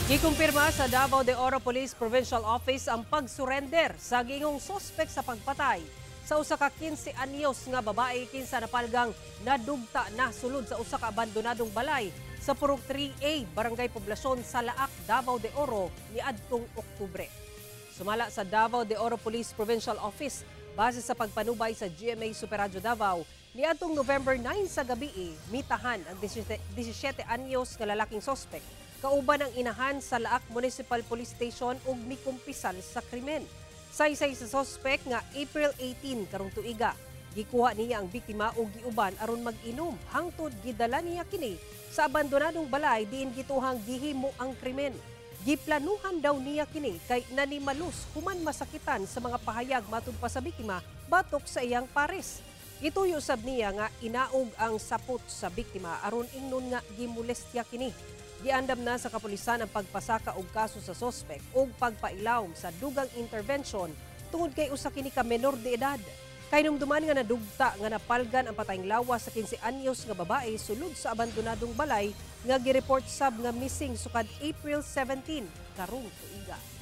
Gikumpirma sa Davao de Oro Police Provincial Office ang pag-surrender sa gingong sospek sa pagpatay sa usa ka 15 anyos nga babae kinsa napalgang nadugta na sulod sa usa ka abandonadong balay sa Purok 3A, Barangay Poblasyon sa Laak, Davao de Oro niadtong Oktubre. Sumala sa Davao de Oro Police Provincial Office, base sa pagpanubay sa GMA Superradyo Davao, niadtong November 9 sa gabi, mitahan ang 17 anyos nga lalaking sospek kauban ang inahan sa Laak Municipal Police Station ug mikumpisal sa krimen. Saysay sa sospek nga April 18 karong tuiga, gikuha niya ang biktima ug giuban aron mag-inom hangtod gidala niya kini sa abandonadong balay diin gituhang gihimo ang krimen. Giplanuhan daw niya kini kay nanimalus human masakitan sa mga pahayag matud pa sa biktima batok sa iyang pares. Gituyo sab niya nga inaog ang sapot sa biktima aron ingnon nga gimolestya kini. Giandam na sa kapulisan ang pagpasaka og kaso sa sospek ug pagpailawom sa dugang intervention tungod kay usa kini ka menor de edad. Kay numduman nga nadugta nga napalgan ang patayng lawas sa 15 anyos nga babae sulod sa abandonadong balay nga gireport sab nga missing sukad April 17 karong tuiga.